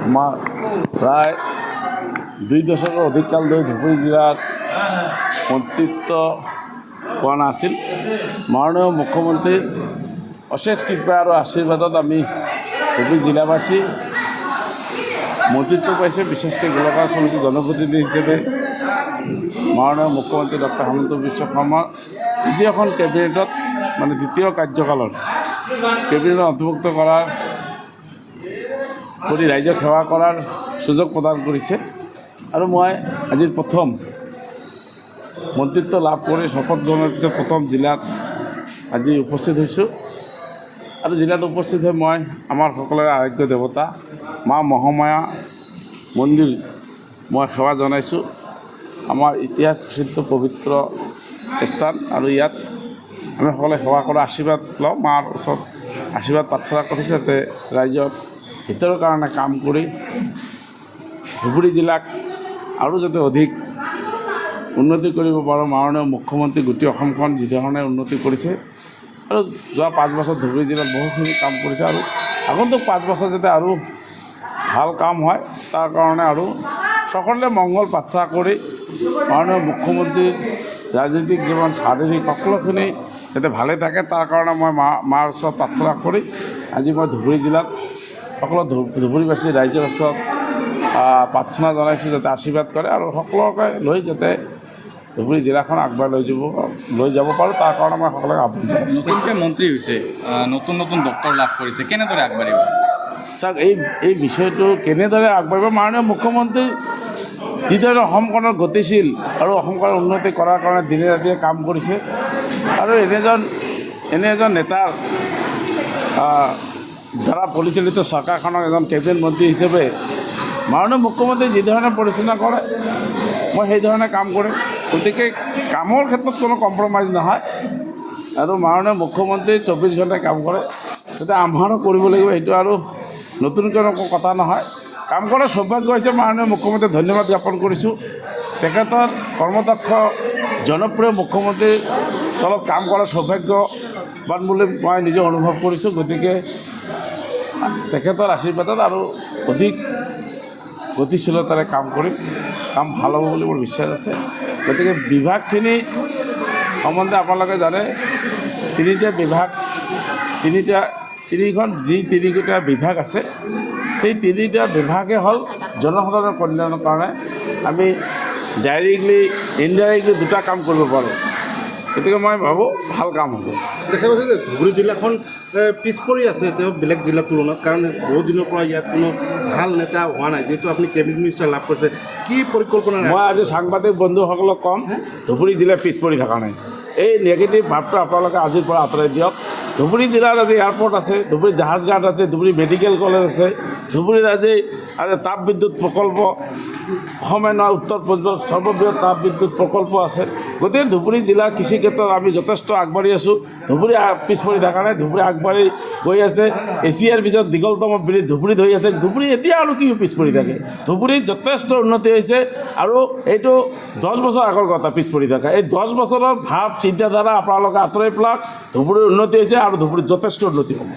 আমাৰ প্ৰায় 2 দশকেৰ অধিককাল ধৰে ধুবুৰী জিলাৰ মন্ত্ৰিত্ব পোৱা নাছিল। মাননীয় মুখ্যমন্ত্ৰীৰ অশেষ কৃপা আৰ আশীৰ্বাদত আমি ধুবুৰী জিলাবাসী মন্ত্ৰিত্ব পাইছে। বিশেষকৈ গোলাঘাট সমষ্টিৰ জনপ্ৰতিনিধি হিসেবে মাননীয় মুখ্যমন্ত্ৰী ডক্টৰ হেমন্ত বিশ্ব শৰ্মাৰ দ্বিতীয়খন কেবিনেটত মানে দ্বিতীয় কাৰ্যকালত কেবিনেটত অন্তৰ্ভুক্ত কৰাৰ কৰি ৰাইজক সেৱা কৰাৰ সুযোগ প্ৰদান কৰিছে। আৰু মই আজিৰ প্ৰথম মন্ত্ৰিত্ব লাভ কৰি শপত গ্ৰহণৰ পিছত প্ৰথম জিলাত আজি উপস্থিত হৈছোঁ। আৰু জিলাত উপস্থিত হৈ মই আমাৰ সকলোৰে আৰাধ্য দেৱতা মা মহামায়া মন্দিৰ মই সেৱা জনাইছোঁ। আমাৰ ইতিহাস প্ৰসিদ্ধ পবিত্ৰ স্থান আৰু ইয়াত আমি সকলোৱে সেৱা কৰা আশীৰ্বাদ লওঁ। মাৰ ওচৰত আশীৰ্বাদ প্ৰাৰ্থনা কৰিছোঁ যাতে ৰাইজৰ হিতৰ কাৰণে কাম কৰি ধুবুৰী জিলাক আৰু যাতে অধিক উন্নতি কৰিব পাৰোঁ। মাননীয় মুখ্যমন্ত্ৰী গোটেই অসমখন যিধৰণে উন্নতি কৰিছে আৰু যোৱা 5 বছৰ ধুবুৰী জিলাত বহুখিনি কাম কৰিছে আৰু আগন্তুক 5 বছৰ যাতে আৰু ভাল কাম হয় তাৰ কাৰণে আৰু সকলোৱে মংগল প্ৰাৰ্থনা কৰি মাননীয় মুখ্যমন্ত্ৰীৰ ৰাজনৈতিক জীৱন শাৰীৰিক সকলোখিনি যাতে ভালে থাকে তাৰ কাৰণে মই মাৰ ওচৰত প্ৰাৰ্থনা কৰি আজি মই ধুবুৰী জিলাত সকলো ধুবুৰীবাসী ৰাইজৰ ওচৰত প্ৰাৰ্থনা জনাইছোঁ যাতে আশীৰ্বাদ কৰে আৰু সকলোকে লৈ যাতে ধুবুৰী জিলাখন আগবঢ়াই লৈ যাব পাৰোঁ তাৰ কাৰণে মই সকলোকে আহ্বান জনাইছোঁ। নতুনকৈ মন্ত্ৰী হৈছে, নতুন নতুন দপ্তৰ লাভ কৰিছে, কেনেদৰে আগবাঢ়িব? চাওক, এই বিষয়টো কেনেদৰে আগবাঢ়িব, মাননীয় মুখ্যমন্ত্ৰী যিদৰে অসমখনৰ গতিশীল আৰু অসমখনৰ উন্নতি কৰাৰ কাৰণে দিনে ৰাতিয়ে কাম কৰিছে আৰু এনে এজন নেতাৰ দ্বাৰা পৰিচালিত চৰকাৰখনক এজন কেবিনেট মন্ত্ৰী হিচাপে মাননীয় মুখ্যমন্ত্ৰী যিধৰণে পৰিচালনা কৰে মই সেইধৰণে কাম কৰিম। গতিকে কামৰ ক্ষেত্ৰত কোনো কম্প্ৰমাইজ নহয় আৰু মাননীয় মুখ্যমন্ত্ৰী 24 ঘণ্টাই কাম কৰে যাতে আমাৰো কৰিব লাগিব। এইটো আৰু নতুনকৈ কথা নহয়। কাম কৰাৰ সৌভাগ্য হৈছে মাননীয় মুখ্যমন্ত্ৰীক ধন্যবাদ জ্ঞাপন কৰিছোঁ। তেখেতৰ কৰ্মদক্ষ জনপ্ৰিয় মুখ্যমন্ত্ৰীৰ তলত কাম কৰাৰ সৌভাগ্যৱান বুলি মই নিজে অনুভৱ কৰিছোঁ। গতিকে তেখেতৰ আশীৰ্বাদত আৰু অধিক গতিশীলতাৰে কাম কৰিম, কাম ভাল হ'ব বুলি মোৰ বিশ্বাস আছে। গতিকে বিভাগখিনি সম্বন্ধে আপোনালোকে জানে, 3টা বিভাগ, তিনিটা বিভাগ আছে। সেই 3টা বিভাগে হ'ল জনসাধাৰণৰ কল্যাণৰ কাৰণে আমি ডাইৰেক্টলি ইনডাইৰেক্টলি 2টা কাম কৰিব পাৰোঁ। গতিকে মই ভাবোঁ ভাল কাম হ'ব। দেখা গৈছে যে ধুবুৰী জিলাখন পিছ পৰি আছে তেওঁ বেলেগ জিলাৰ তুলনাত, কাৰণ বহু দিনৰ পৰা ইয়াত কোনো ভাল নেতা হোৱা নাই। যিহেতু আপুনি কেবিনেট মিনিষ্টাৰ লাভ কৰিছে, কি পৰিকল্পনা? মই আজি সাংবাদিক বন্ধুসকলক ক'ম, ধুবুৰী জিলা পিছ পৰি থকা নাই। এই নেগেটিভ ভাৱটো আপোনালোকে আজিৰ পৰা আঁতৰাই দিয়ক। ধুবুৰী জিলাত আজি এয়াৰপৰ্ট আছে, ধুবুৰী জাহাজ ঘাট আছে, ধুবুৰী মেডিকেল কলেজ আছে, ধুবুৰীত আজি তাপ বিদ্যুৎ প্ৰকল্প, অসমে নহয় উত্তৰ পূৰ্বৰ সৰ্ববৃহৎ তাপ বিদ্যুৎ প্ৰকল্প আছে। গতিকে ধুবুৰী জিলাৰ কৃষি ক্ষেত্ৰত আমি যথেষ্ট আগবাঢ়ি আছোঁ। ধুবুৰী পিছ পৰি থকা নাই, ধুবুৰী আগবাঢ়ি গৈ আছে। এছিয়াৰ ভিতৰত দীঘলতম ব্ৰিজ ধুবুৰীত হৈ আছে। ধুবুৰী এতিয়া আৰু কি পিছ পৰি থাকে? ধুবুৰীত যথেষ্ট উন্নতি হৈছে আৰু এইটো 10 বছৰ আগৰ কথা পিছ পৰি থকা। এই 10 বছৰৰ ভাৱ চিন্তাধাৰা আপোনালোকে আঁতৰাই পেলাওক। ধুবুৰীৰ উন্নতি হৈছে আৰু ধুবুৰীত যথেষ্ট উন্নতি হ'ব।